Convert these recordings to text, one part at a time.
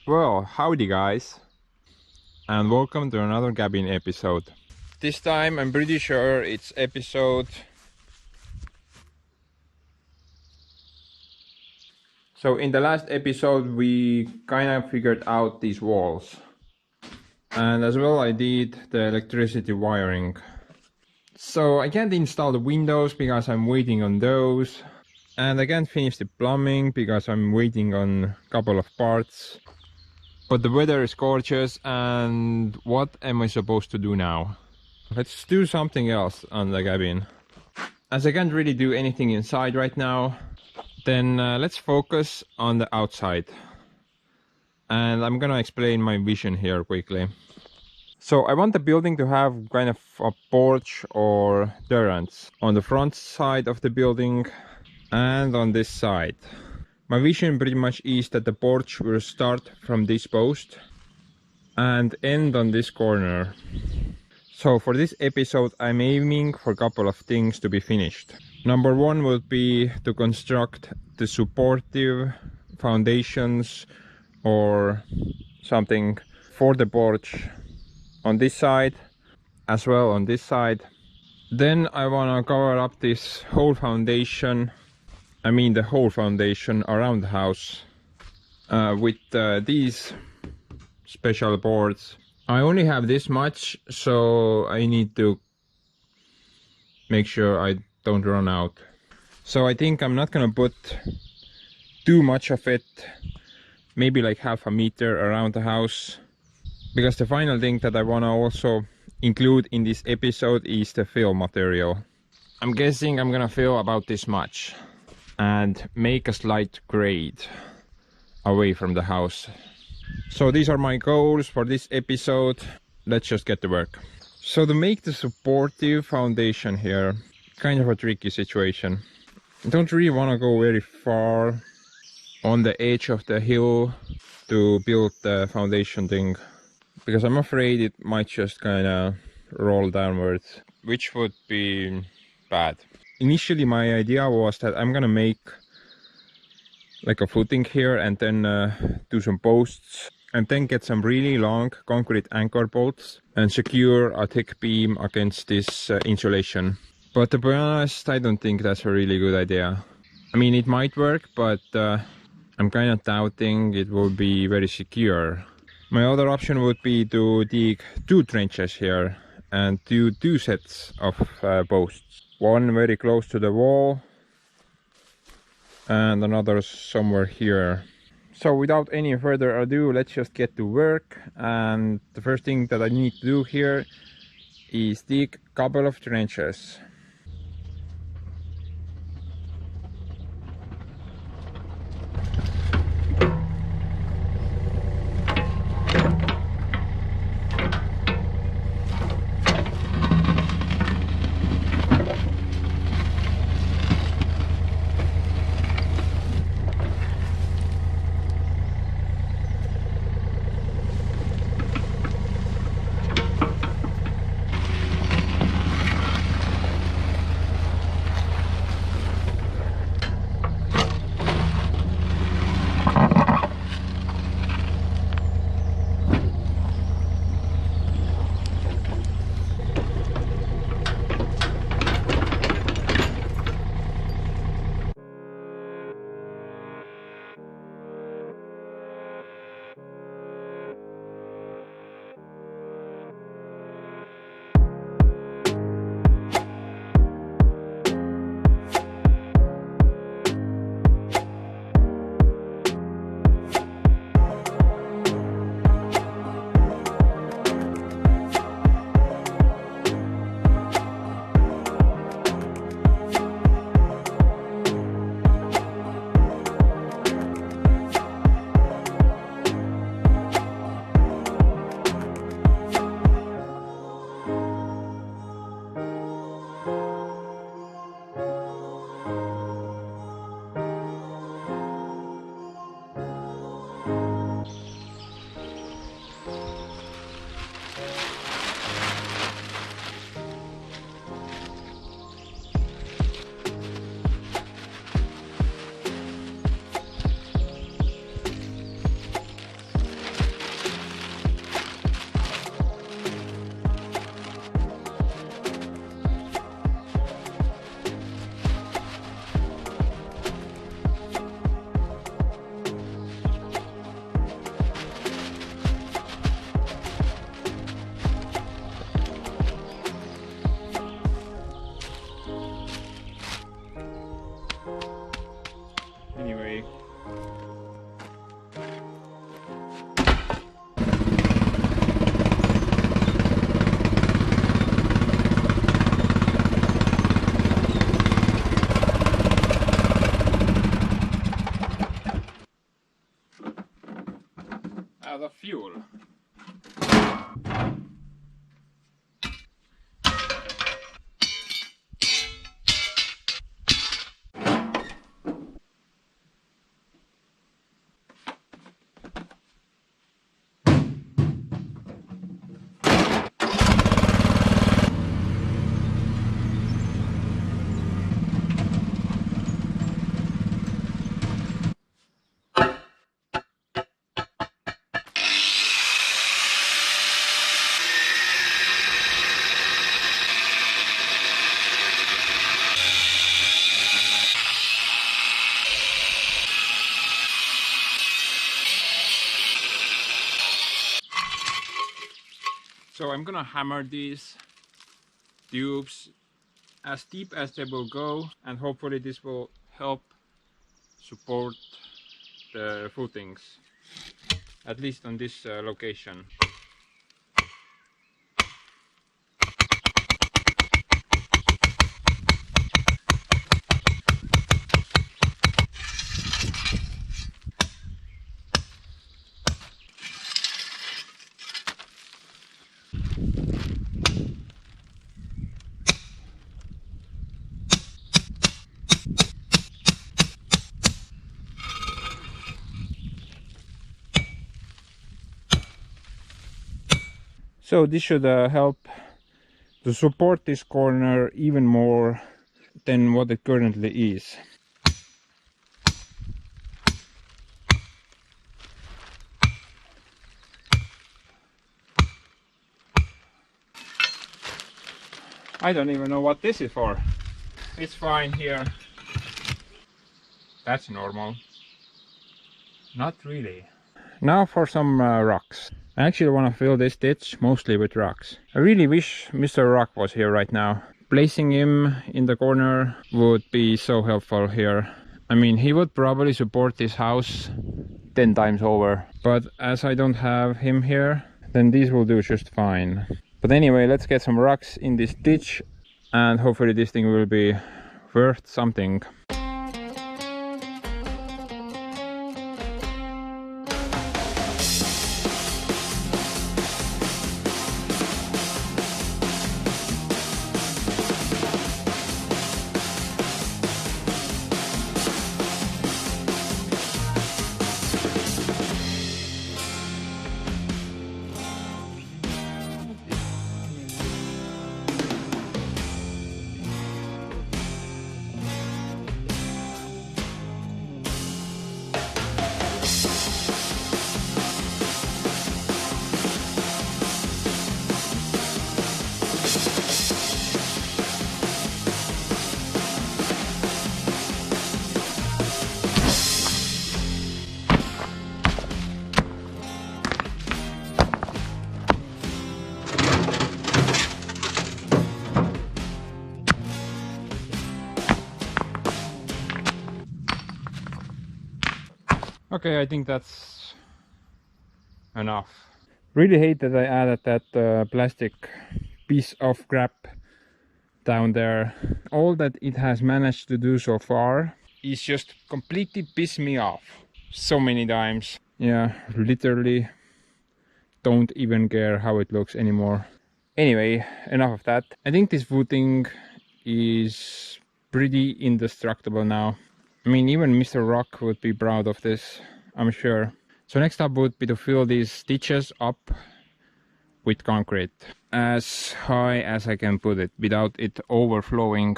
Well, howdy guys, and welcome to another cabin episode. This time I'm pretty sure it's episode... So in the last episode we kind of figured out these walls. And as well I did the electricity wiring. So I can't install the windows because I'm waiting on those. And I can't finish the plumbing because I'm waiting on a couple of parts. But the weather is gorgeous, and what am I supposed to do now? Let's do something else on the cabin. As I can't really do anything inside right now, then let's focus on the outside. And I'm gonna explain my vision here quickly. So I want the building to have kind of a porch or terrace on the front side of the building and on this side. My vision pretty much is that the porch will start from this post and end on this corner. So for this episode I'm aiming for a couple of things to be finished. Number one would be to construct the supportive foundations or something for the porch on this side, as well on this side. Then I want to cover up this whole foundation, I mean the whole foundation around the house with these special boards. I only have this much, so I need to make sure I don't run out. So I think I'm not gonna put too much of it, maybe like half a meter around the house. Because the final thing that I want to also include in this episode is the fill material. I'm guessing I'm gonna fill about this much and make a slight grade away from the house. So these are my goals for this episode. Let's just get to work. So to make the supportive foundation here, kind of a tricky situation. I don't really want to go very far on the edge of the hill to build the foundation thing, because I'm afraid it might just kind of roll downwards, which would be bad. Initially my idea was that I'm gonna make like a footing here and then do some posts and then get some really long concrete anchor bolts and secure a thick beam against this insulation. But to be honest, I don't think that's a really good idea. I mean, it might work, but I'm kind of doubting it will be very secure. My other option would be to dig 2 trenches here and do 2 sets of posts. One very close to the wall and another somewhere here. So without any further ado, let's just get to work. And the first thing that I need to do here is dig a couple of trenches. out of fuel. So I'm gonna hammer these tubes as deep as they will go, and hopefully this will help support the footings, at least on this location. So this should help to support this corner even more than what it currently is. I don't even know what this is for. It's fine here. That's normal. Not really. Now for some rocks. I actually want to fill this ditch mostly with rocks. I really wish Mr. Rock was here right now. Placing him in the corner would be so helpful here. I mean, he would probably support this house 10 times over. But as I don't have him here, then these will do just fine. But anyway, let's get some rocks in this ditch and hopefully this thing will be worth something. Okay, I think that's enough. Really hate that I added that plastic piece of crap down there. All that it has managed to do so far is just completely piss me off so many times. Yeah, literally don't even care how it looks anymore. Anyway, enough of that. I think this footing is pretty indestructible now. I mean, even Mr. Rock would be proud of this, I'm sure. So next up would be to fill these stitches up with concrete as high as I can put it without it overflowing.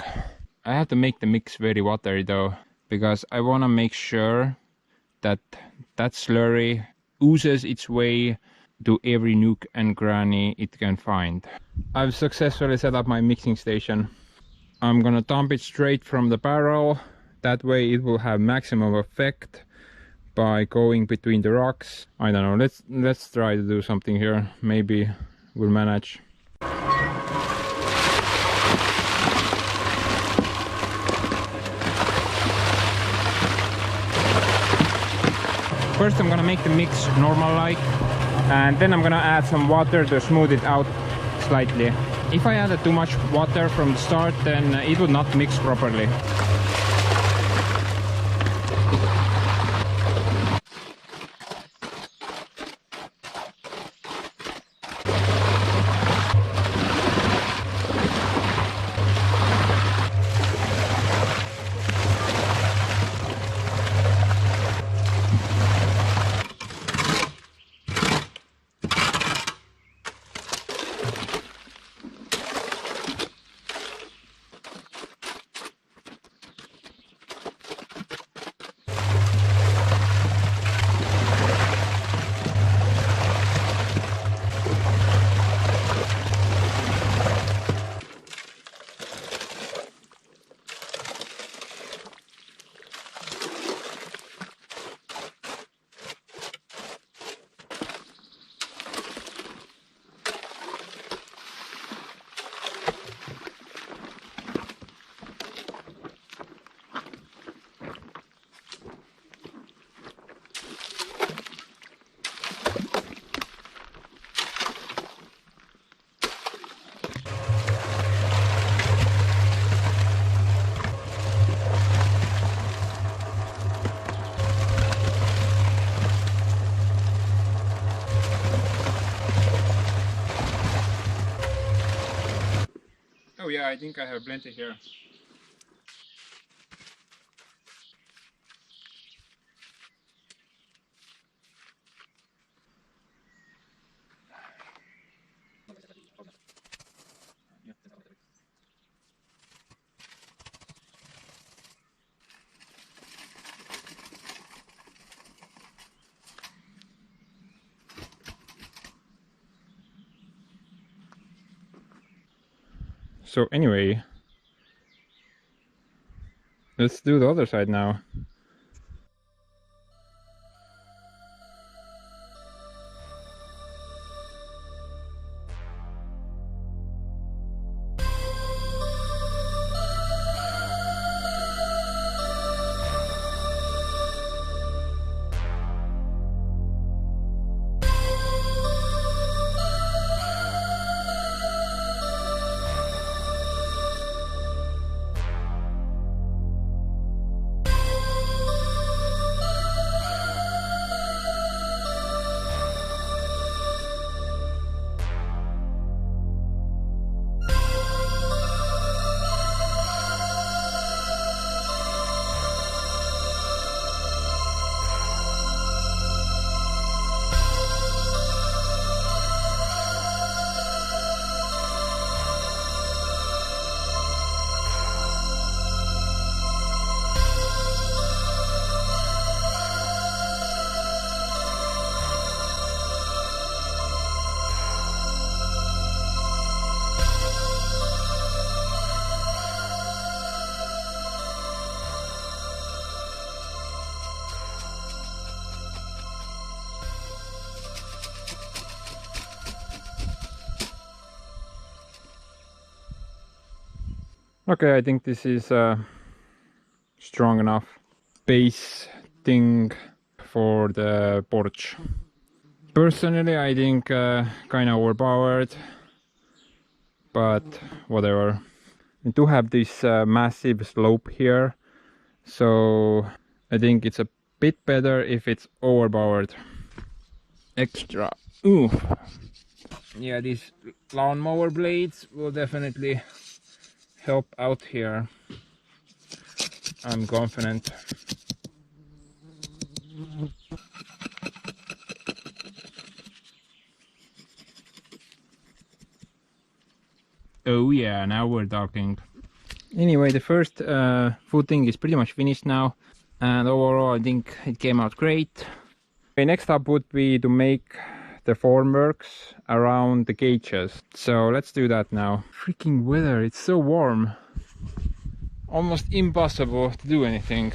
I have to make the mix very watery though, because I want to make sure that that slurry oozes its way to every nook and cranny it can find. I've successfully set up my mixing station. I'm gonna dump it straight from the barrel. That way it will have maximum effect by going between the rocks. I don't know, let's try to do something here. Maybe we'll manage. First I'm gonna make the mix normal like, and then I'm gonna add some water to smooth it out slightly. If I added too much water from the start, then it would not mix properly. Oh yeah, I think I have plenty here. So anyway, let's do the other side now. Okay, I think this is strong enough base thing for the porch. Personally, I think kind of overpowered, but whatever. We do have this massive slope here, so I think it's a bit better if it's overpowered. Extra. Ooh. Yeah, these lawnmower blades will definitely help out here. I'm confident. Oh yeah, now we're talking. Anyway, the first footing is pretty much finished now, and overall I think it came out great. Okay, next up would be to make the formworks around the cages. So let's do that now. Freaking weather, it's so warm. Almost impossible to do anything.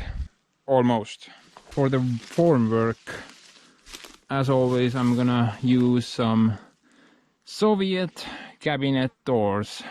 Almost. For the formwork, as always, I'm gonna use some Soviet cabinet doors.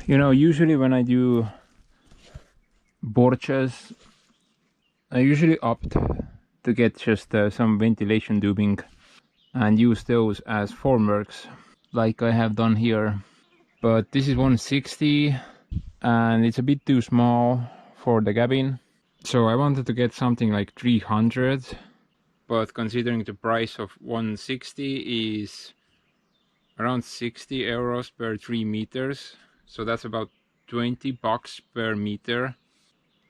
You know, usually when I do porches, I usually opt to get just some ventilation tubing and use those as formworks, like I have done here. But this is 160 and it's a bit too small for the cabin, so I wanted to get something like 300. but considering the price of 160 is around 60 euros per 3 meters, so that's about 20 bucks per meter,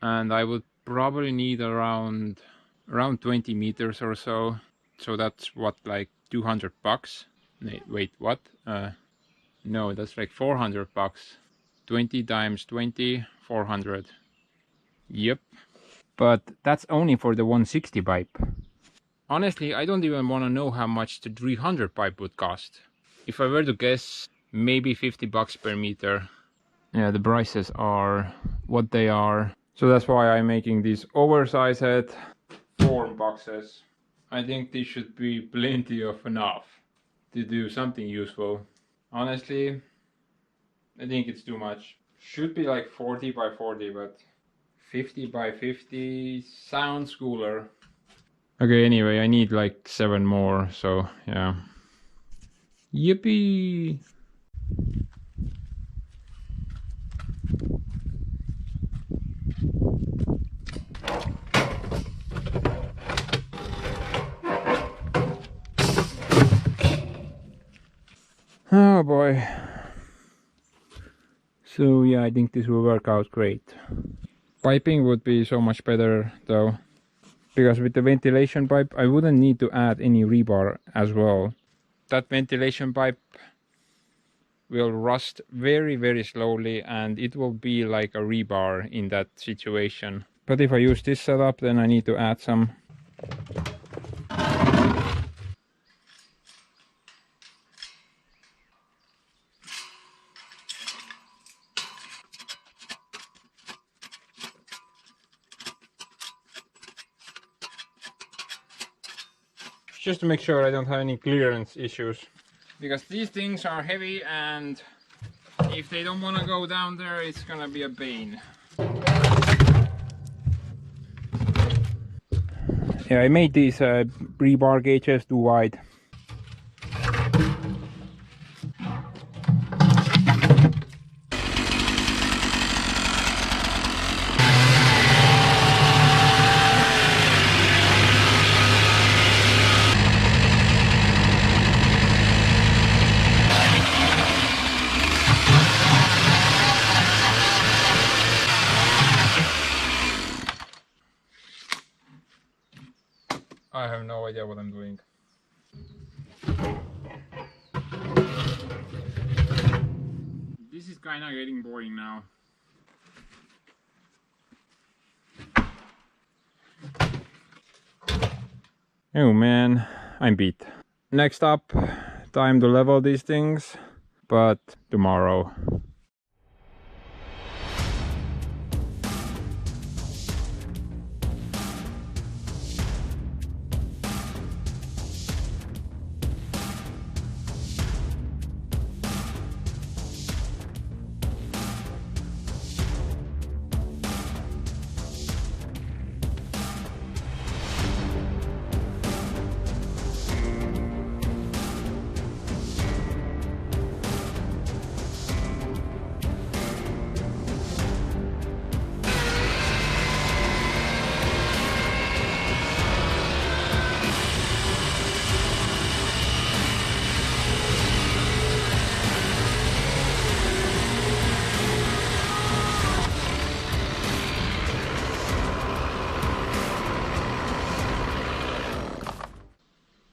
and I would probably need around 20 meters or so, so that's what, like 200 bucks. Wait, what? No, that's like 400 bucks. 20 times 20, 400. Yep. But that's only for the 160 pipe. Honestly, I don't even want to know how much the 300 pipe would cost. If I were to guess, maybe 50 bucks per meter. Yeah, the prices are what they are. So that's why I'm making these oversized form boxes. I think this should be plenty of enough to do something useful. Honestly, I think it's too much. Should be like 40 by 40, but 50 by 50 sounds cooler. Okay, anyway, I need like 7 more, so yeah. Yippee! Oh boy. So yeah, I think this will work out great. Piping would be so much better though, because with the ventilation pipe I wouldn't need to add any rebar as well. That ventilation pipe will rust very slowly and it will be like a rebar in that situation. But if I use this setup, then I need to add some. Just to make sure I don't have any clearance issues. Because these things are heavy and if they don't want to go down there, it's gonna be a pain. Yeah, I made these rebar gauges too wide. I have no idea what I'm doing. This is kinda getting boring now. Oh man, I'm beat. Next up, time to level these things, but tomorrow.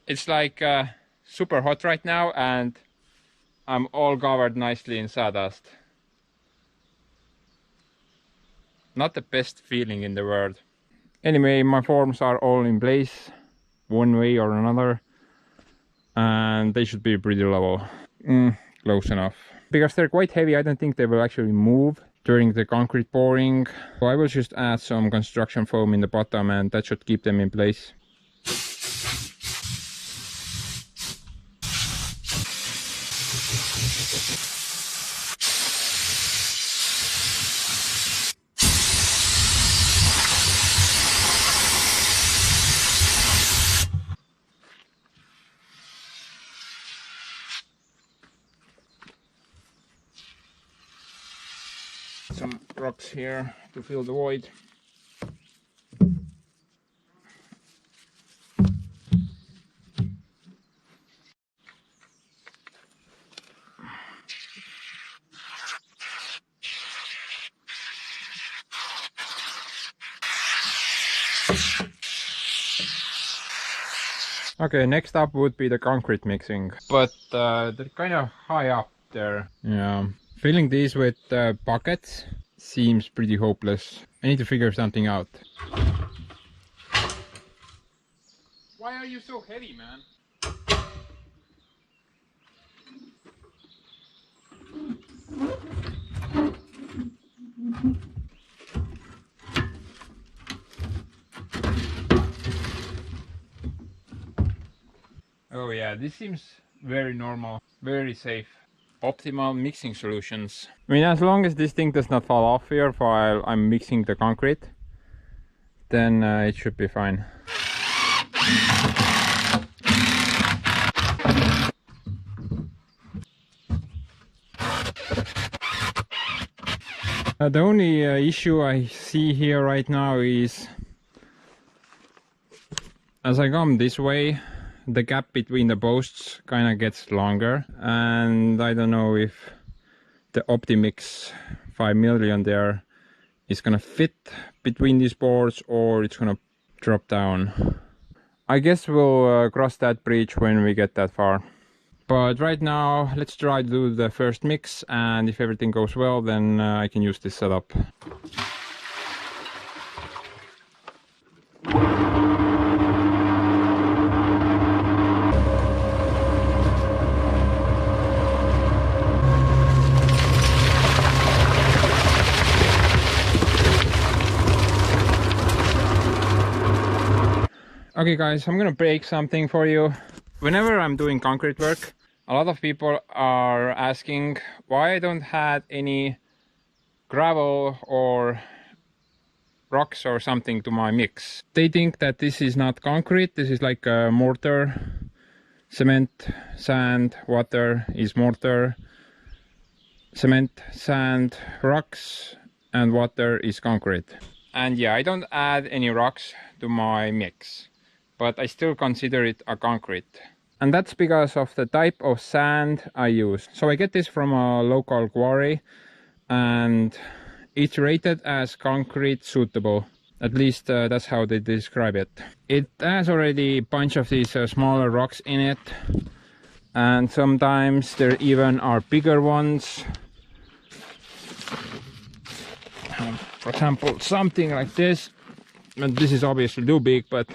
It's like super hot right now and I'm all covered nicely in sawdust. Not the best feeling in the world. Anyway, my forms are all in place one way or another and they should be pretty level. Close enough. Because they're quite heavy, I don't think they will actually move during the concrete pouring. So I will just add some construction foam in the bottom and that should keep them in place. Some rocks here to fill the void. Okay, next up would be the concrete mixing, but they're kind of high up there. Yeah, filling these with buckets seems pretty hopeless. I need to figure something out. Why are you so heavy, man? Oh yeah, this seems very normal, very safe. Optimal mixing solutions. I mean, as long as this thing does not fall off here while I'm mixing the concrete, then it should be fine. The only issue I see here right now is as I come this way, the gap between the posts kind of gets longer, and I don't know if the Optimix 5 million there is gonna fit between these boards or it's gonna drop down. I guess we'll cross that bridge when we get that far. But right now, let's try to do the first mix, and if everything goes well, then I can use this setup. Okay guys, I'm gonna break something for you. Whenever I'm doing concrete work, a lot of people are asking why I don't have any gravel or rocks or something to my mix. They think that this is not concrete, this is like a mortar. Cement, sand, water is mortar. Cement, sand, rocks, and water is concrete. And yeah, I don't add any rocks to my mix, but I still consider it a concrete. And that's because of the type of sand I use. So I get this from a local quarry, and it's rated as concrete suitable. At least that's how they describe it. It has already a bunch of these smaller rocks in it, and sometimes there even are bigger ones. For example, something like this. And this is obviously too big, but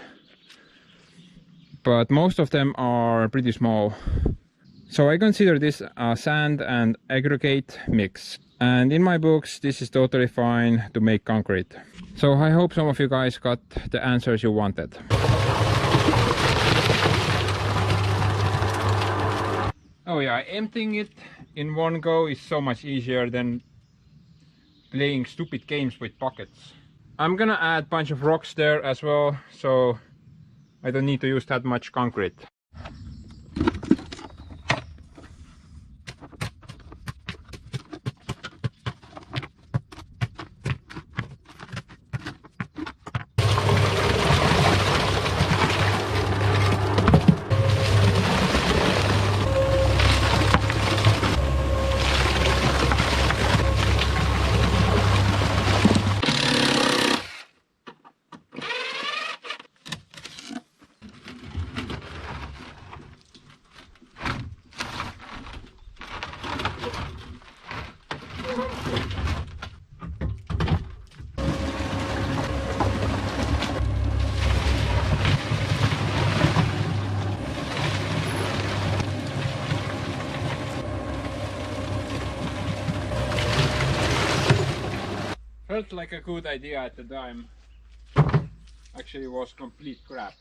most of them are pretty small. So I consider this a sand and aggregate mix. And in my books, this is totally fine to make concrete. So I hope some of you guys got the answers you wanted. Oh yeah, emptying it in one go is so much easier than playing stupid games with buckets. I'm gonna add a bunch of rocks there as well, so I don't need to use that much concrete. Felt like a good idea at the time. Actually was complete crap.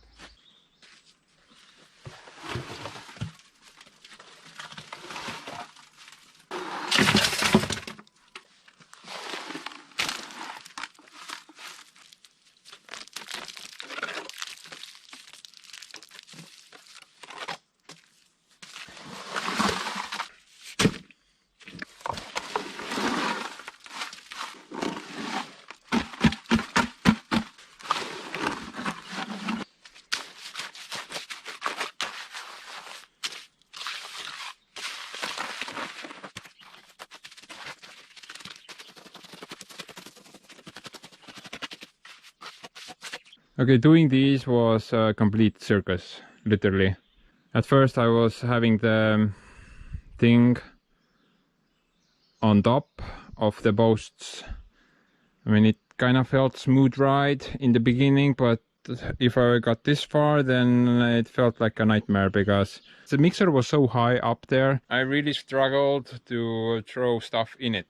Okay, doing these was a complete circus, literally. At first I was having the thing on top of the posts. I mean, it kind of felt smooth ride in the beginning, but if I got this far, then it felt like a nightmare because the mixer was so high up there. I really struggled to throw stuff in it.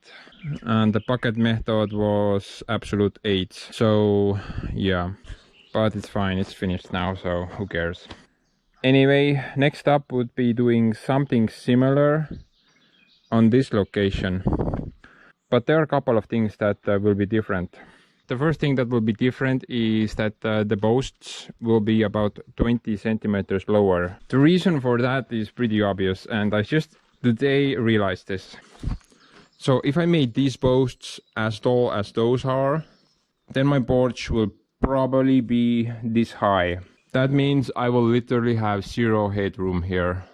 And the bucket method was absolute 8. So yeah, but it's fine, it's finished now, so who cares. Anyway, next up would be doing something similar on this location. But there are a couple of things that will be different. The first thing that will be different is that the posts will be about 20 centimeters lower. The reason for that is pretty obvious, and I just today realized this. So if I made these posts as tall as those are, then my porch will probably be this high. That means I will literally have zero headroom here.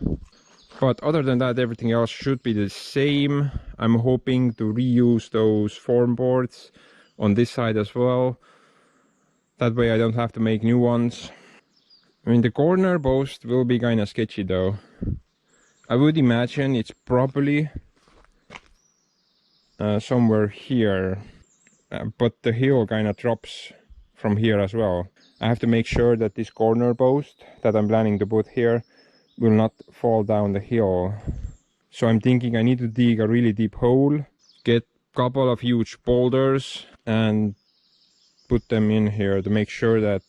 But other than that, everything else should be the same. I'm hoping to reuse those form boards on this side as well. That way I don't have to make new ones. I mean, the corner post will be kinda sketchy though. I would imagine it's probably somewhere here. But the hill kinda drops from here as well. I have to make sure that this corner post that I'm planning to put here will not fall down the hill. So I'm thinking I need to dig a really deep hole, get a couple of huge boulders and put them in here to make sure that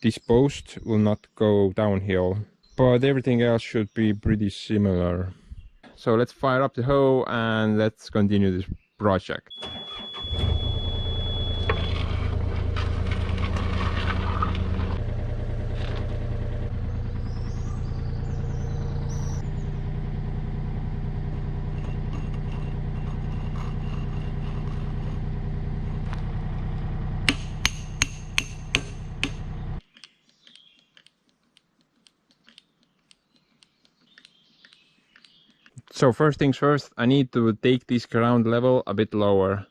this post will not go downhill. But everything else should be pretty similar. So let's fire up the hoe and let's continue this project. So first things first, I need to take this ground level a bit lower.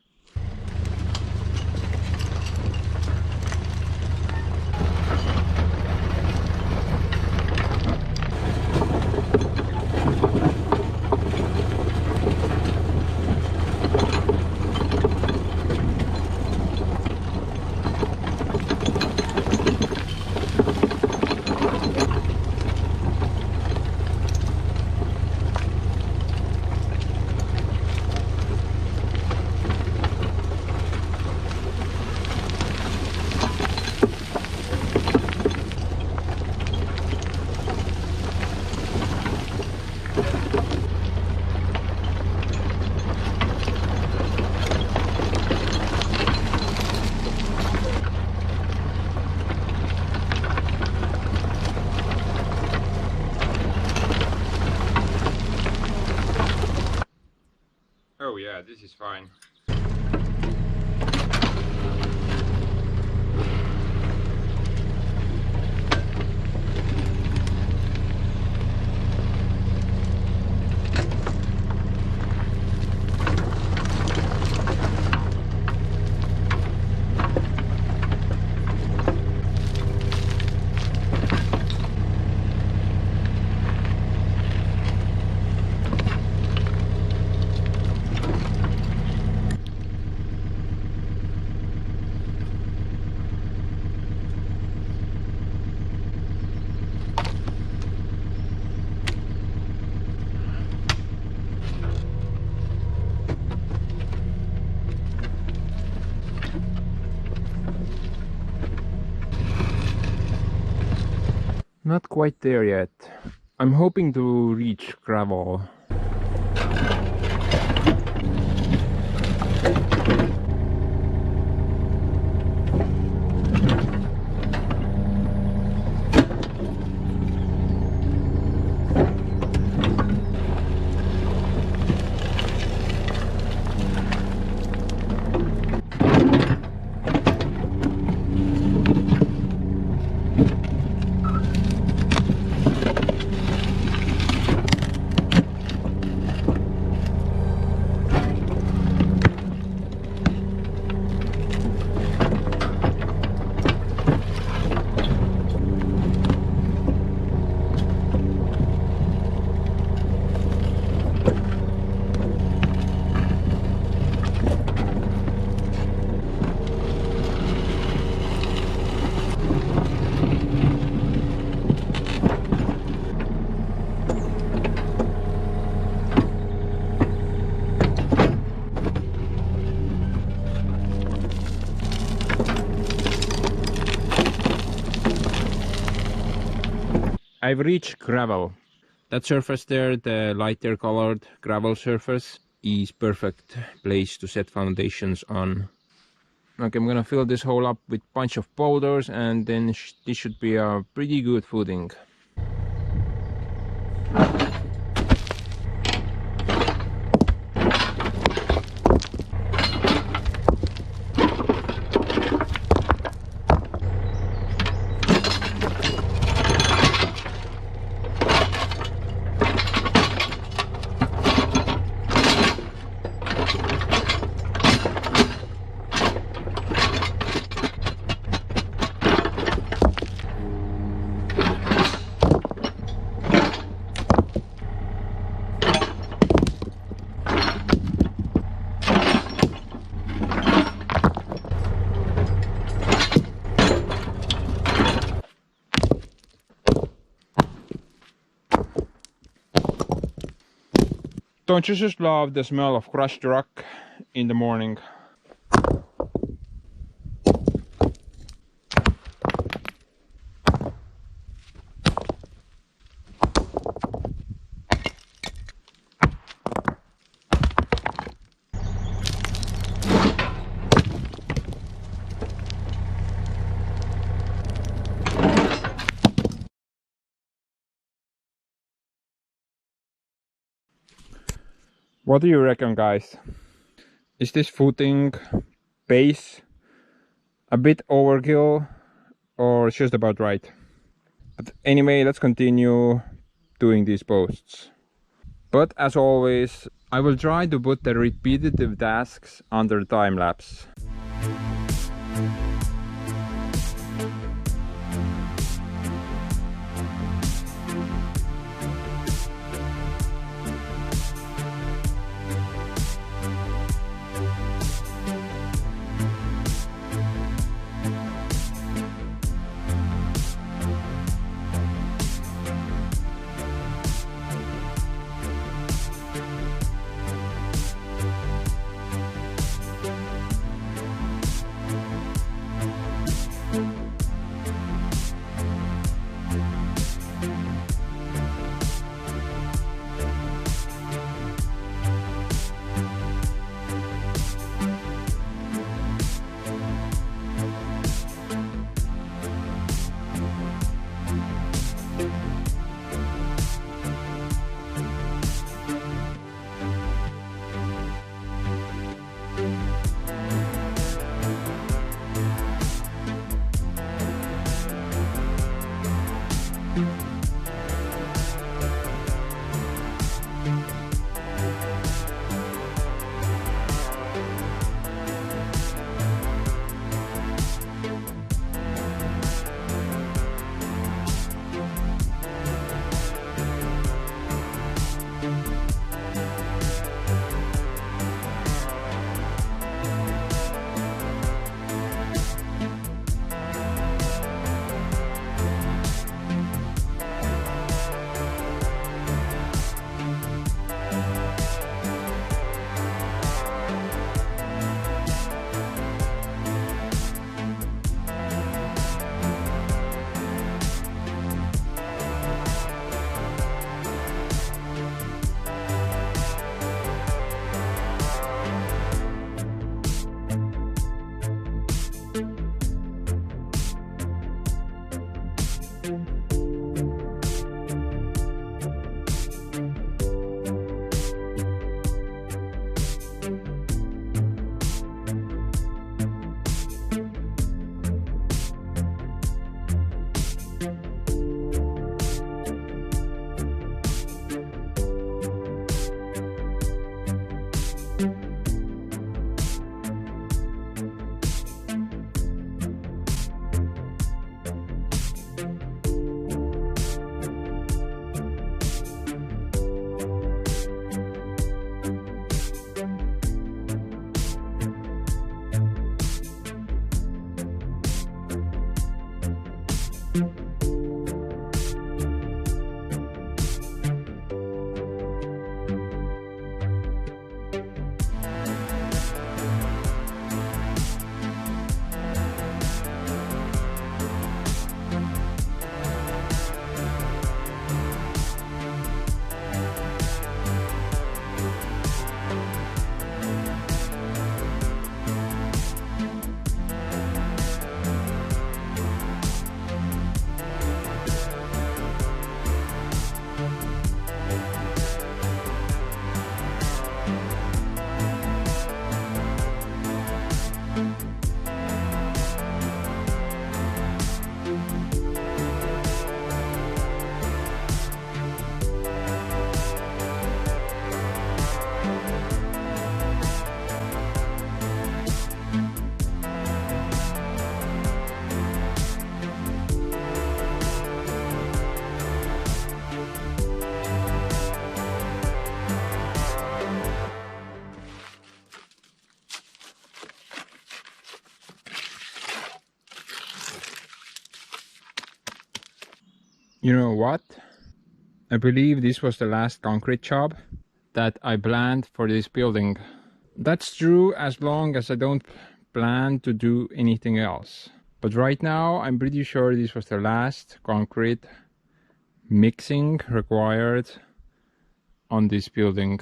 Oh yeah, this is fine. Not quite there yet. I'm hoping to reach gravel. I've reached gravel. That surface there, the lighter colored gravel surface, is perfect place to set foundations on. Okay, I'm gonna fill this hole up with bunch of boulders, and then this should be a pretty good footing. Don't you just love the smell of crushed rock in the morning? What do you reckon, guys? Is this footing base a bit overkill or just about right? But anyway, let's continue doing these posts. But as always, I will try to put the repetitive tasks under time lapse. You know what? I believe this was the last concrete job that I planned for this building. That's true as long as I don't plan to do anything else. But right now I'm pretty sure this was the last concrete mixing required on this building.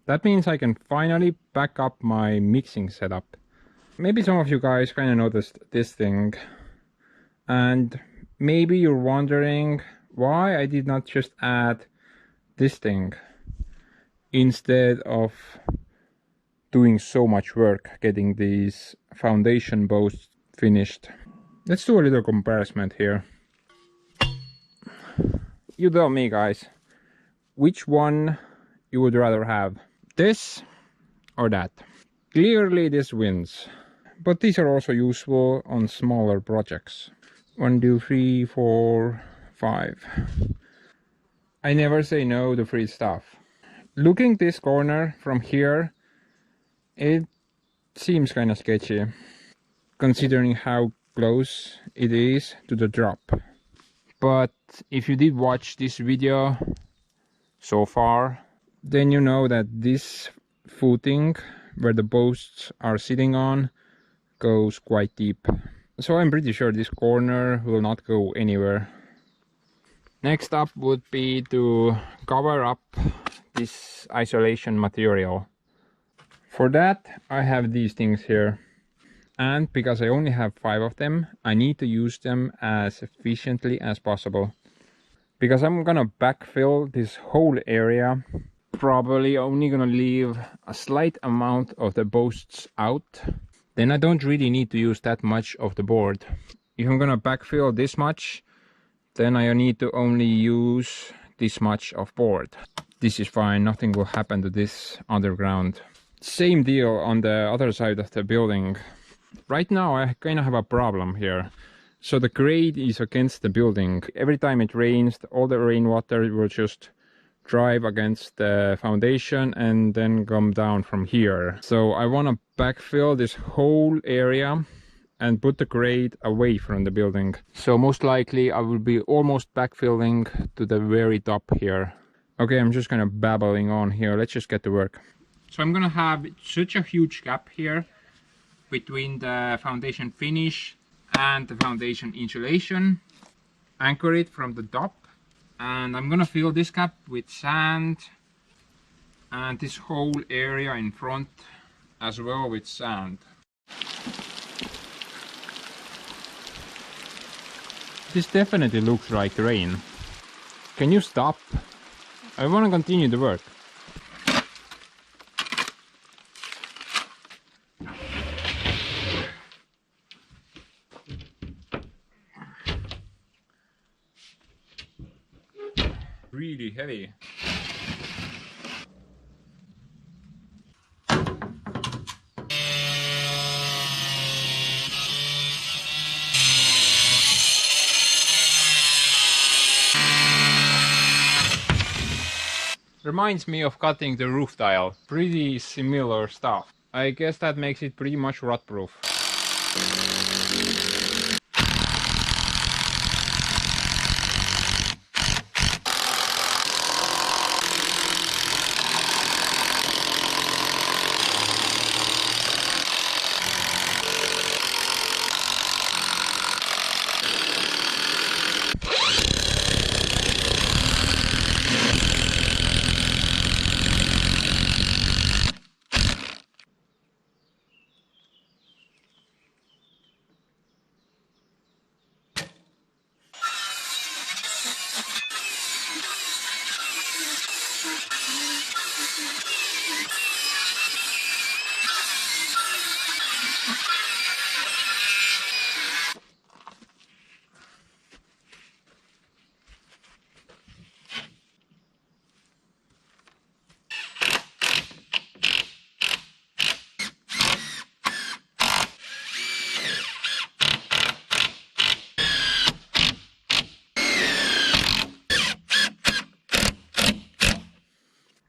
That means I can finally back up my mixing setup. Maybe some of you guys kind of noticed this thing, and maybe you're wondering why I did not just add this thing instead of doing so much work getting these foundation posts finished. Let's do a little comparison here. You tell me, guys, which one you would rather have, this or that? Clearly this wins, but these are also useful on smaller projects. 1, 2, 3, 4, 5. I never say no to free stuff. Looking this corner from here, it seems kind of sketchy, considering how close it is to the drop. But if you did watch this video so far, then you know that this footing where the posts are sitting on goes quite deep. So I'm pretty sure this corner will not go anywhere. Next up would be to cover up this isolation material. For that I have these things here, and because I only have 5 of them, I need to use them as efficiently as possible. Because I'm gonna backfill this whole area, probably only gonna leave a slight amount of the posts out, then I don't really need to use that much of the board. If I'm gonna backfill this much, then I need to only use this much of board. This is fine, nothing will happen to this underground. Same deal on the other side of the building. Right now I kind of have a problem here. So the grade is against the building. Every time it rains, all the rainwater will just drive against the foundation and then come down from here. So I want to backfill this whole area and put the grade away from the building. So most likely I will be almost backfilling to the very top here. Okay, I'm just kind of babbling on here. Let's just get to work. So I'm gonna have such a huge gap here between the foundation finish and the foundation insulation. Anchor it from the top, and I'm gonna fill this gap with sand and this whole area in front as well with sand. This definitely looks like rain. Can you stop? I want to continue the work. Really heavy. Reminds me of cutting the roof tile. Pretty similar stuff. I guess that makes it pretty much rot proof.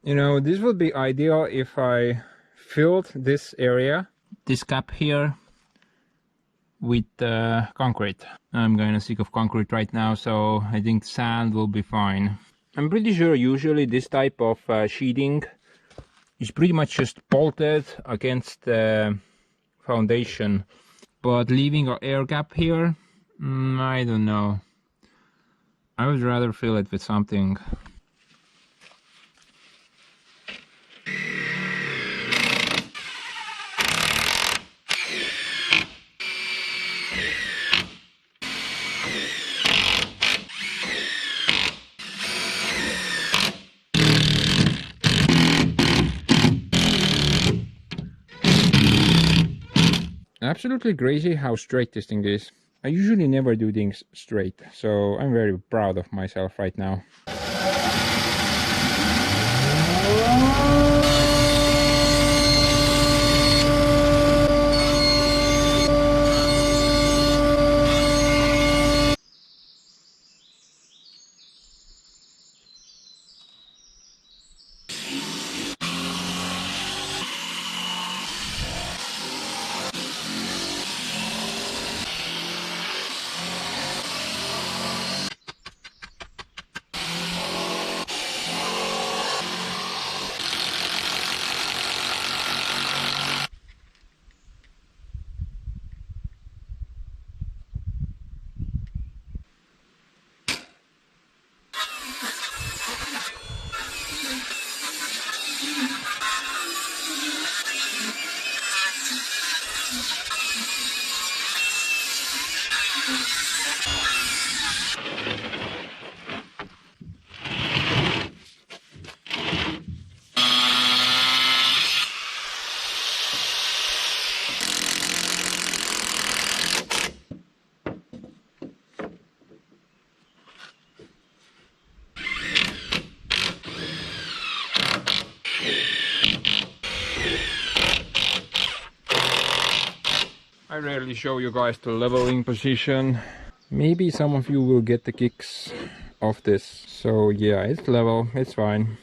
You know, this would be ideal if I filled this area, this gap here, with concrete. I'm kind of sick of concrete right now, so I think sand will be fine. I'm pretty sure usually this type of sheeting is pretty much just bolted against the foundation, but leaving an air gap here, I don't know. I would rather fill it with something. Absolutely crazy how straight this thing is. I usually never do things straight, so I'm very proud of myself right now. I rarely show you guys the leveling position. Maybe some of you will get the kicks of this. So yeah, it's level, it's fine.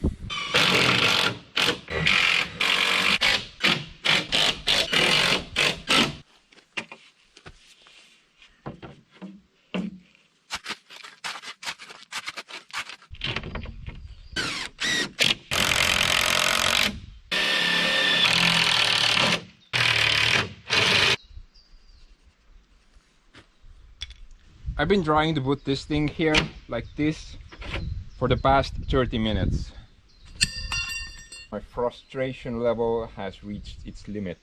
I've been trying to put this thing here like this for the past 30 minutes. My frustration level has reached its limit.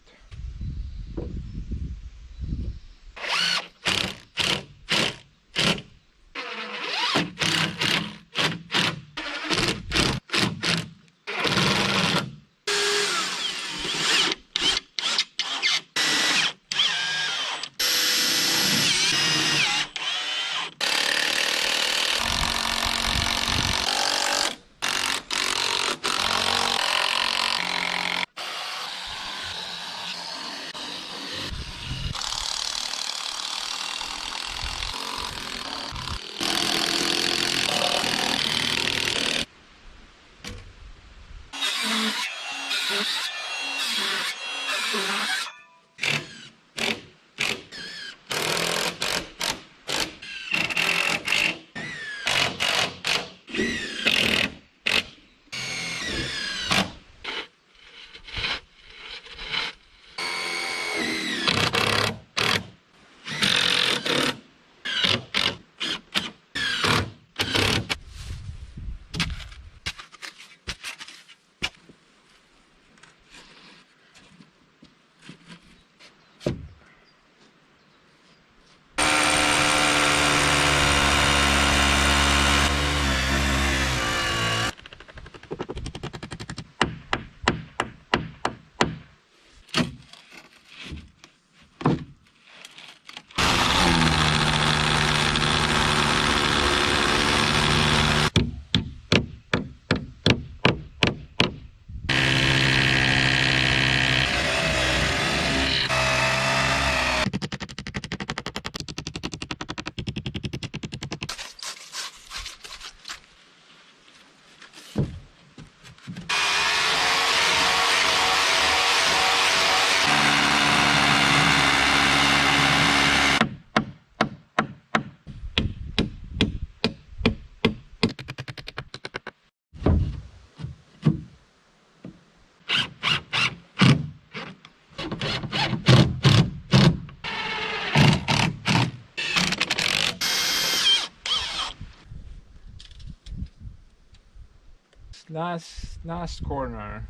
Last corner.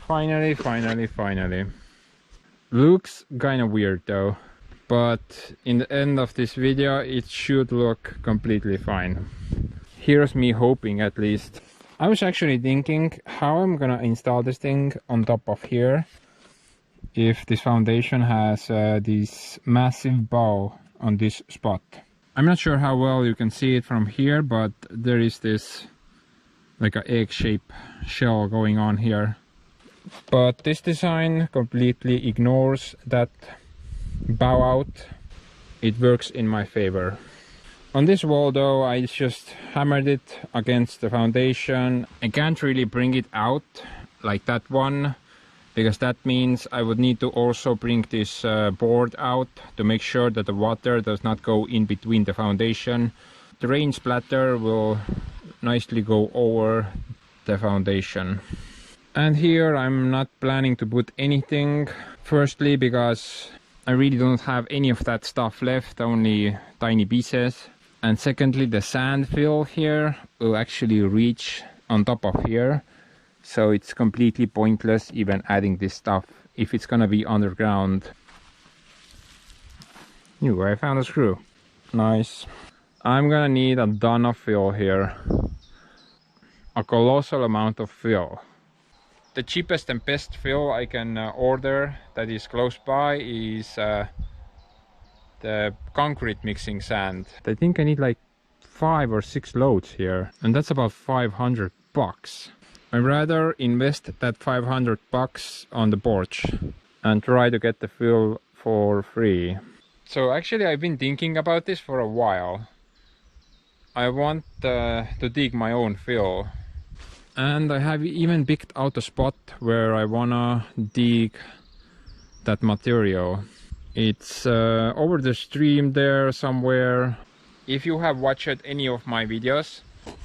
Finally. Looks kinda weird though, but in the end of this video it should look completely fine. Here's me hoping, at least. I was actually thinking how I'm gonna install this thing on top of here if this foundation has this massive bow on this spot. I'm not sure how well you can see it from here, but there is this like a egg-shaped shell going on here. But this design completely ignores that bow out. It works in my favor. On this wall though, I just hammered it against the foundation. I can't really bring it out like that one, because that means I would need to also bring this board out to make sure that the water does not go in between the foundation. The rain splatter will nicely go over the foundation. And here I'm not planning to put anything. Firstly, because I really don't have any of that stuff left, only tiny pieces. And secondly, the sand fill here will actually reach on top of here. So it's completely pointless even adding this stuff if it's gonna be underground. Ooh, I found a screw. Nice. I'm gonna need a ton of fill here. A colossal amount of fill. The cheapest and best fill I can order that is close by is the concrete mixing sand. I think I need like 5 or 6 loads here, and that's about $500. I'd rather invest that $500 on the porch and try to get the fill for free. So actually I've been thinking about this for a while. I want to dig my own fill. And I have even picked out a spot where I wanna dig that material. It's over the stream there somewhere. If you have watched any of my videos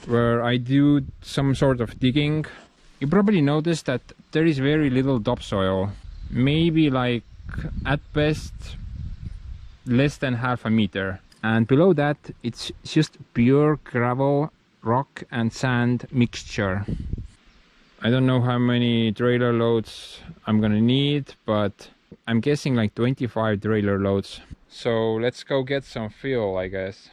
where I do some sort of digging, you probably noticed that there is very little topsoil. Maybe like at best less than half a meter. And below that it's just pure gravel, rock and sand mixture. I don't know how many trailer loads I'm gonna need, but I'm guessing like 25 trailer loads. So let's go get some fuel, I guess.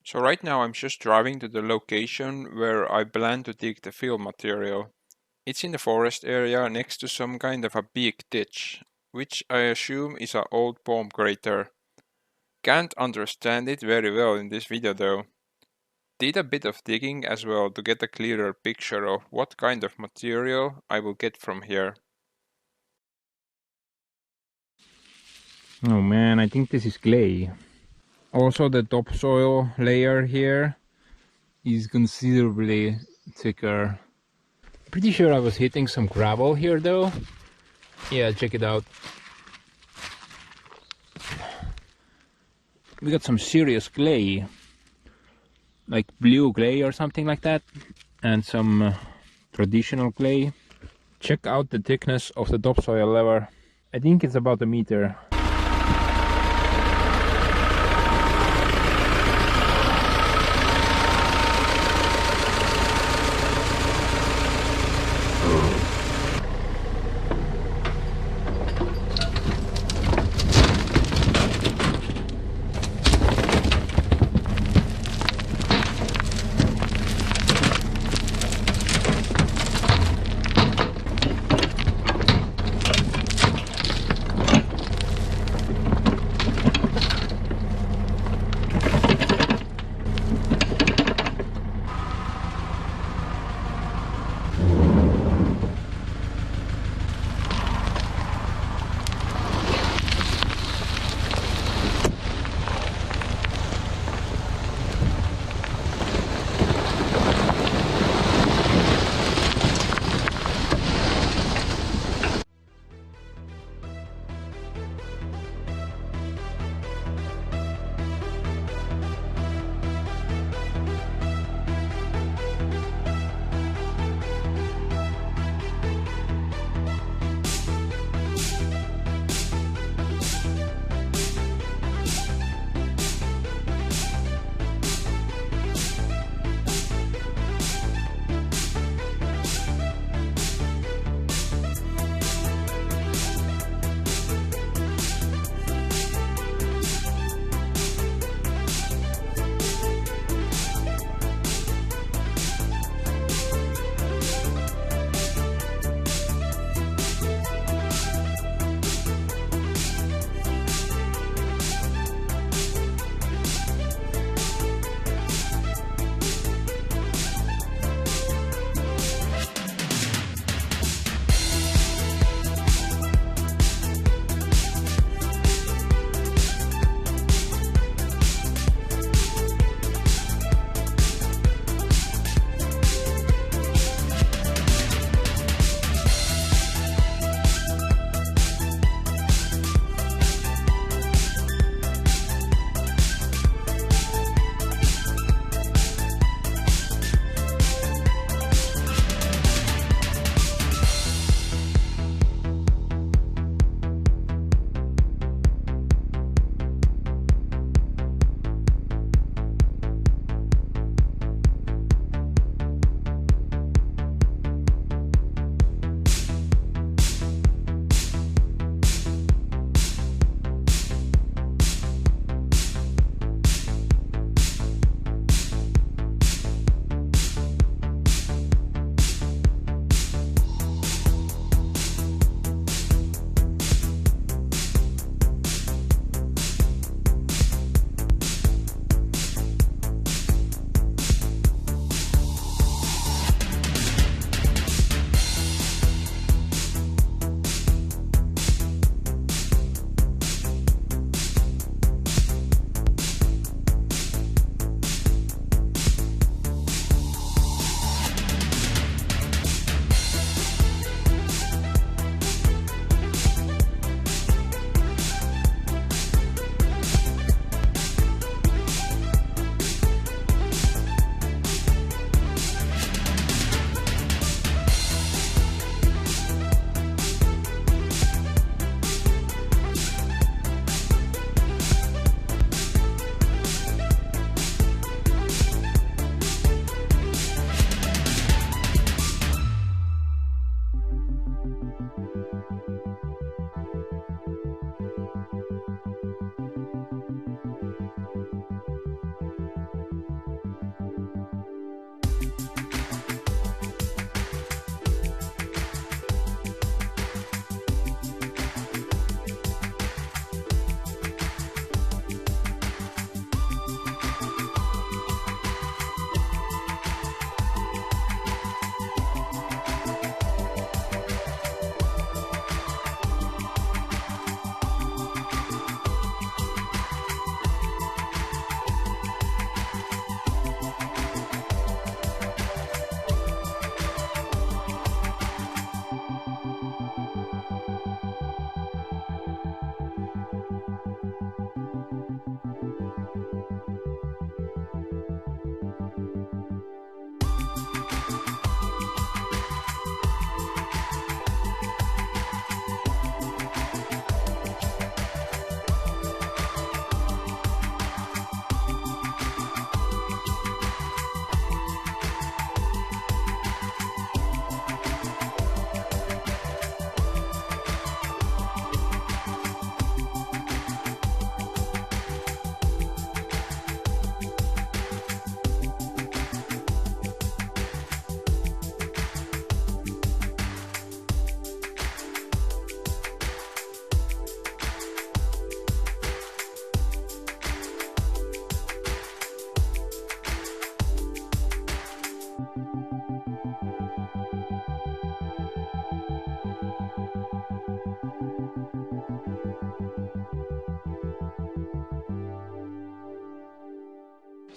So right now I'm just driving to the location where I plan to dig the fill material. It's in the forest area next to some kind of a big ditch, which I assume is an old bomb crater. Can't understand it very well in this video though. Did a bit of digging as well to get a clearer picture of what kind of material I will get from here. Oh man, I think this is clay. Also the topsoil layer here is considerably thicker. Pretty sure I was hitting some gravel here though. Yeah, check it out. We got some serious clay. Like blue clay or something like that. And some traditional clay. Check out the thickness of the topsoil layer. I think it's about a meter.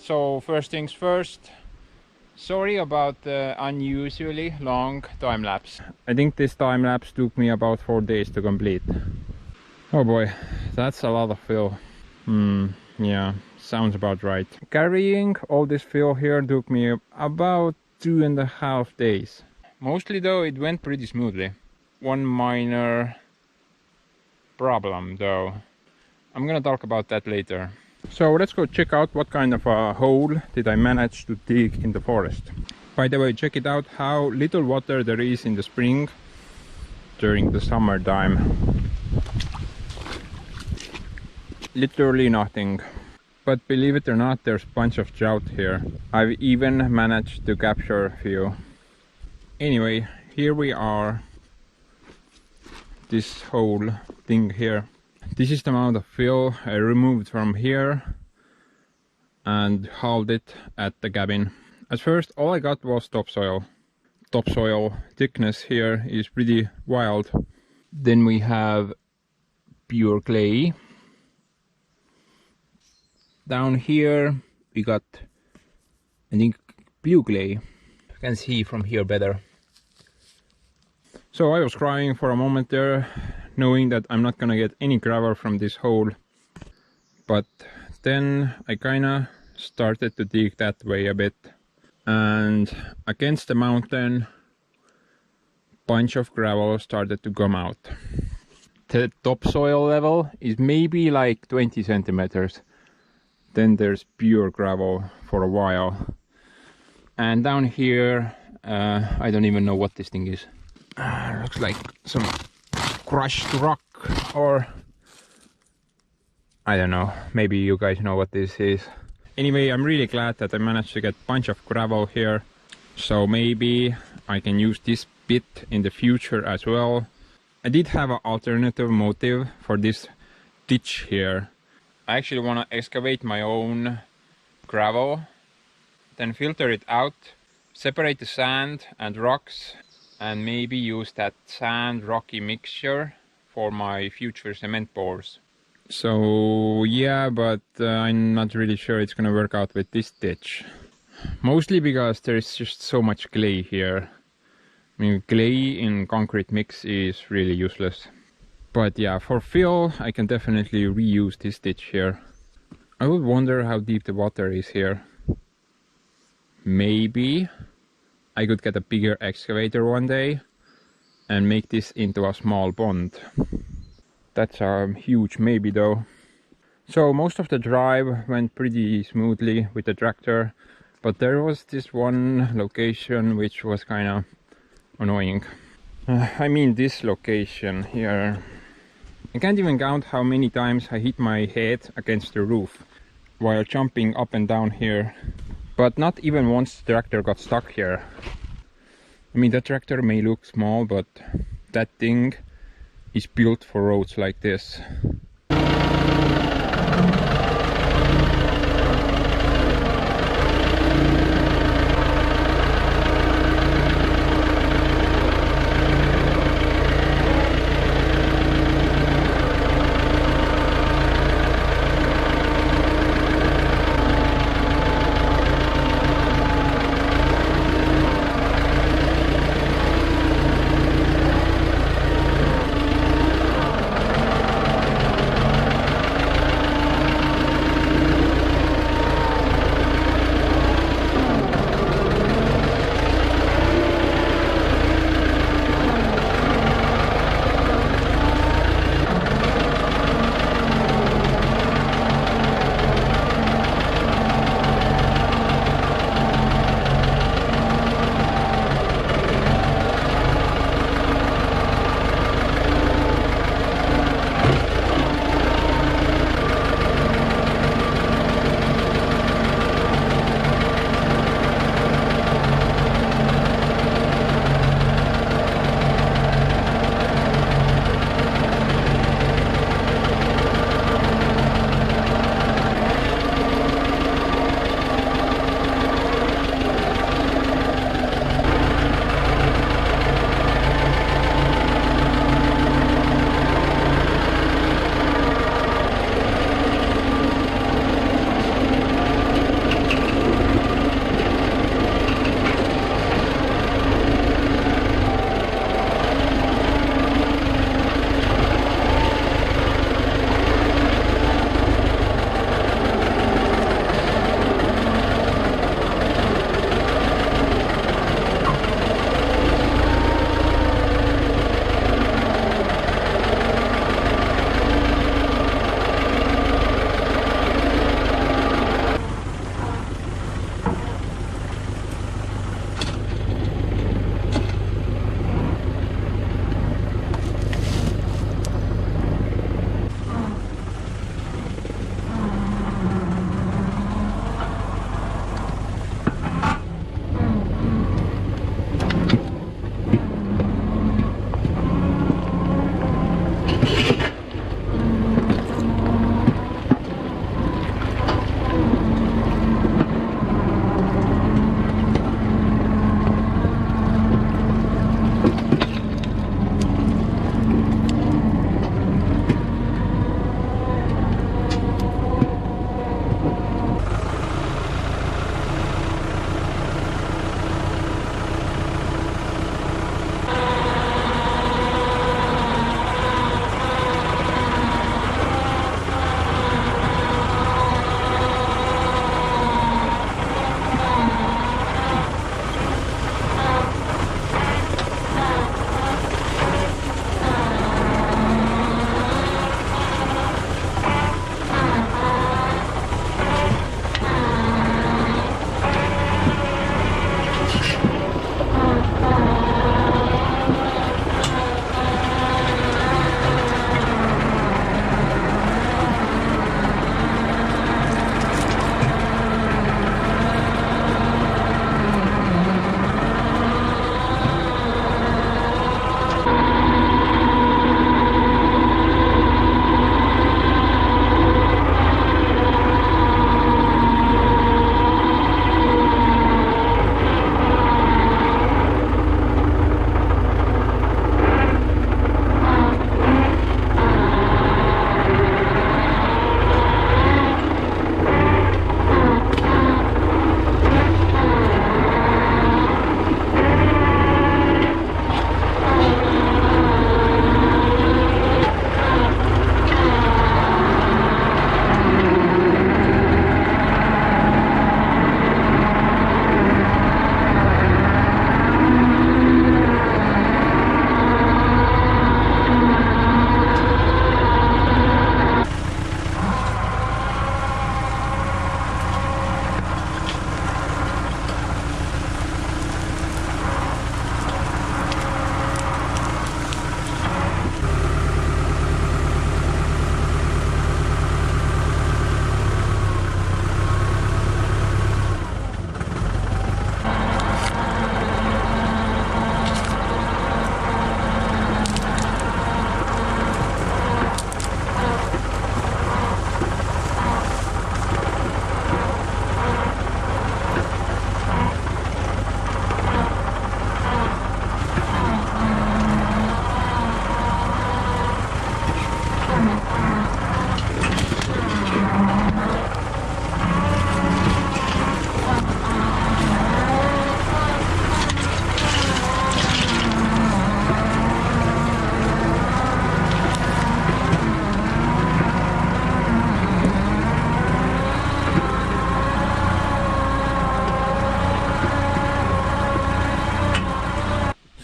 So first things first, sorry about the unusually long time lapse. I think this time lapse took me about 4 days to complete. Oh boy, that's a lot of fill. Yeah, sounds about right. Carrying all this fill here took me about 2.5 days. Mostly though, it went pretty smoothly. One minor problem though. I'm gonna talk about that later. So let's go check out what kind of a hole did I manage to dig in the forest. By the way, check it out how little water there is in the spring during the summertime. Literally nothing. But believe it or not, there's a bunch of trout here. I've even managed to capture a few. Anyway, here we are. This whole thing here. This is the amount of fill I removed from here and hauled it at the cabin. At first all I got was topsoil. Topsoil thickness here is pretty wild. Then we have pure clay. Down here we got, I think, blue clay. You can see from here better. So I was crying for a moment there, knowing that I'm not gonna get any gravel from this hole. But then I kinda started to dig that way a bit. And against the mountain, bunch of gravel started to come out. The topsoil level is maybe like 20 centimeters. Then there's pure gravel for a while. And down here, I don't even know what this thing is. Looks like some crushed rock, or I don't know, maybe you guys know what this is. Anyway, I'm really glad that I managed to get a bunch of gravel here, so maybe I can use this bit in the future as well. I did have an alternative motive for this ditch here. I actually want to excavate my own gravel, then filter it out, separate the sand and rocks, and maybe use that sand rocky mixture for my future cement pours. So yeah, but I'm not really sure it's gonna work out with this ditch. Mostly because there's just so much clay here. I mean, clay in concrete mix is really useless. But yeah, for fill I can definitely reuse this ditch here. I would wonder how deep the water is here. Maybe I could get a bigger excavator one day and make this into a small pond. That's a huge maybe though. So most of the drive went pretty smoothly with the tractor, but there was this one location which was kind of annoying. I mean this location here. I can't even count how many times I hit my head against the roof while jumping up and down here. But not even once the tractor got stuck here. I mean, that tractor may look small, but that thing is built for roads like this.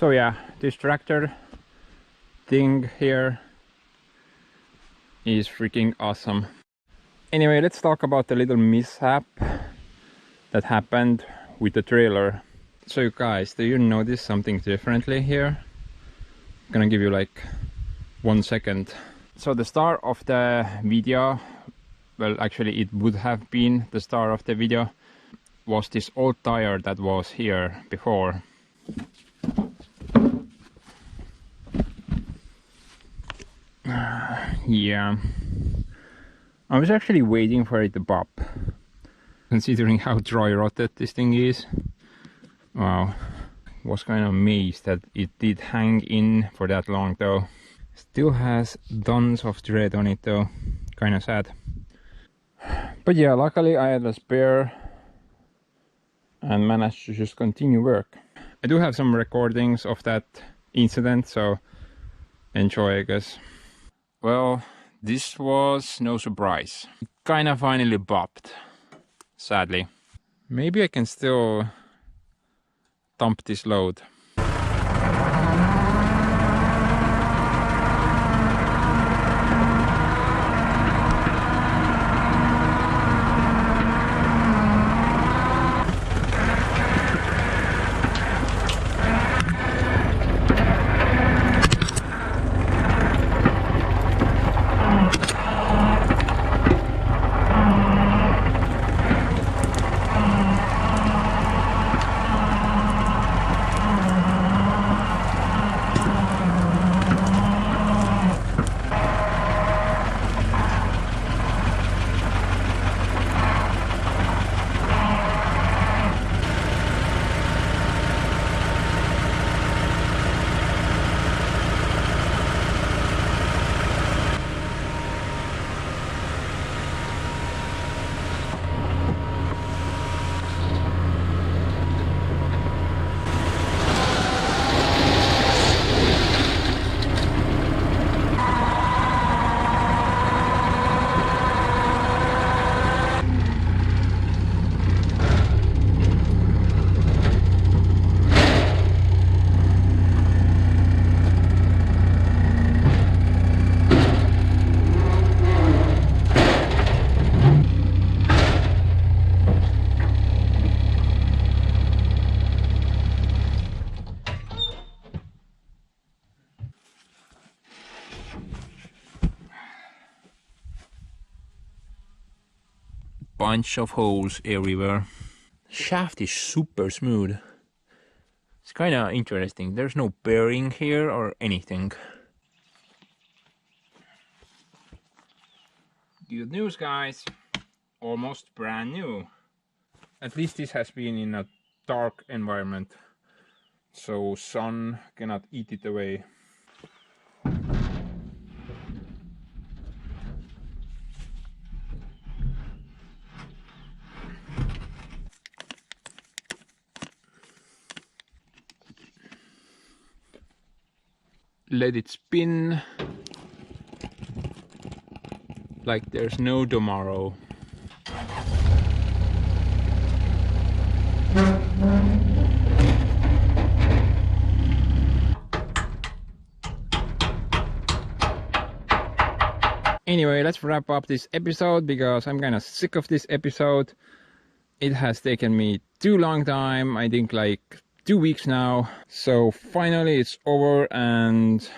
So yeah, this tractor thing here is freaking awesome. Anyway, let's talk about the little mishap that happened with the trailer. So you guys, do you notice something differently here? I'm gonna give you like 1 second. So the star of the video, well actually it would have been the star of the video, was this old tire that was here before. Yeah, I was actually waiting for it to pop, considering how dry rotted this thing is. Wow, was kind of amazed that it did hang in for that long though. Still has tons of tread on it though, kind of sad. But yeah, luckily I had a spare and managed to just continue work. I do have some recordings of that incident, so enjoy I guess. Well, this was no surprise. It kind of finally popped, sadly. Maybe I can still dump this load. Bunch of holes everywhere. Shaft is super smooth. It's kind of interesting. There's no bearing here or anything. Good news guys, almost brand new. At least this has been in a dark environment, so sun cannot eat it away. Let it spin like there's no tomorrow. Anyway, let's wrap up this episode because I'm kind of sick of this episode. It has taken me too long time, I think like 2 weeks now. So finally it's over and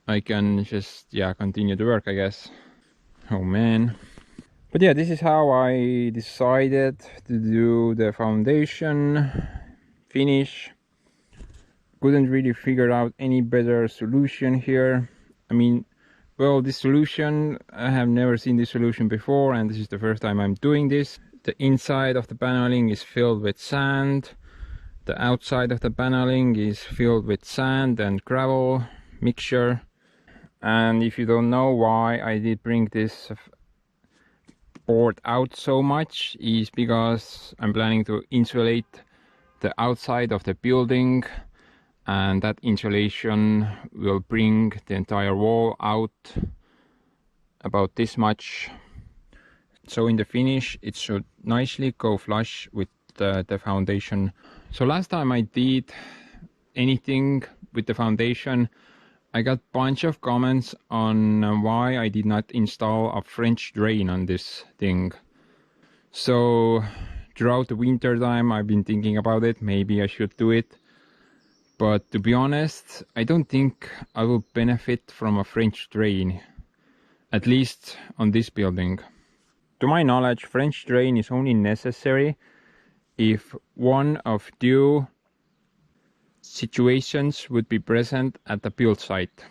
I can just, yeah, continue to work, I guess. Oh man. But yeah, this is how I decided to do the foundation finish. Couldn't really figure out any better solution here. I mean, well, this solution, I have never seen this solution before and this is the first time I'm doing this. The inside of the paneling is filled with sand. The outside of the paneling is filled with sand and gravel mixture. And if you don't know why I did bring this board out so much, is because I'm planning to insulate the outside of the building, and that insulation will bring the entire wall out about this much. So in the finish it should nicely go flush with the foundation. So last time I did anything with the foundation. I got a bunch of comments on why I did not install a French drain on this thing. So throughout the winter time I've been thinking about it, maybe I should do it. But to be honest, I don't think I will benefit from a French drain, at least on this building. To my knowledge, French drain is only necessary if one of two situations would be present at the build site.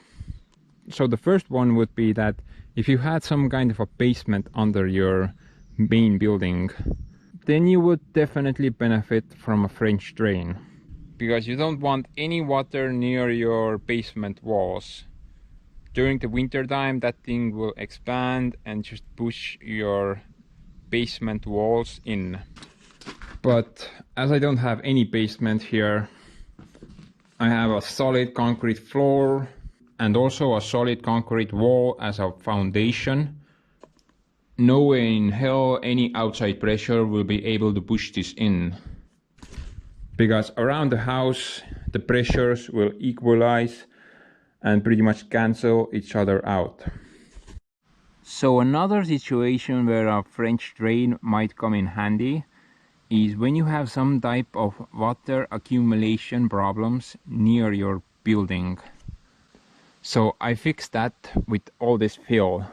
So the first one would be that if you had some kind of a basement under your main building, then you would definitely benefit from a French drain, because you don't want any water near your basement walls. During the winter time, that thing will expand and just push your basement walls in. But as I don't have any basement here, I have a solid concrete floor and also a solid concrete wall as a foundation. No way in hell any outside pressure will be able to push this in, because around the house the pressures will equalize and pretty much cancel each other out. So another situation where a French drain might come in handy is when you have some type of water accumulation problems near your building. So I fixed that with all this fill.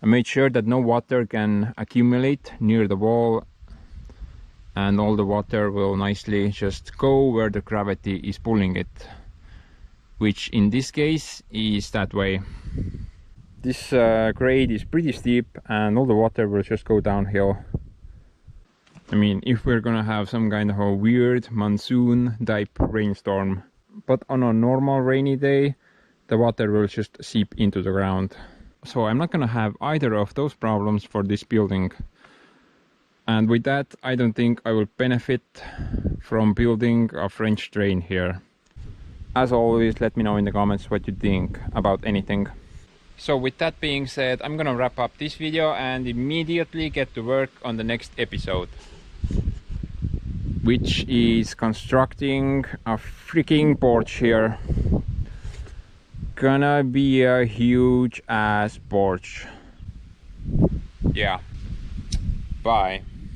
I made sure that no water can accumulate near the wall, and all the water will nicely just go where the gravity is pulling it, which in this case is that way. This grade is pretty steep and all the water will just go downhill. I mean, if we're gonna have some kind of a weird monsoon type rainstorm, but on a normal rainy day the water will just seep into the ground. So I'm not gonna have either of those problems for this building. And with that, I don't think I will benefit from building a French drain here. As always, let me know in the comments what you think about anything. So with that being said, I'm gonna wrap up this video and immediately get to work on the next episode, which is constructing a freaking porch here. Gonna be a huge ass porch. Yeah. Bye.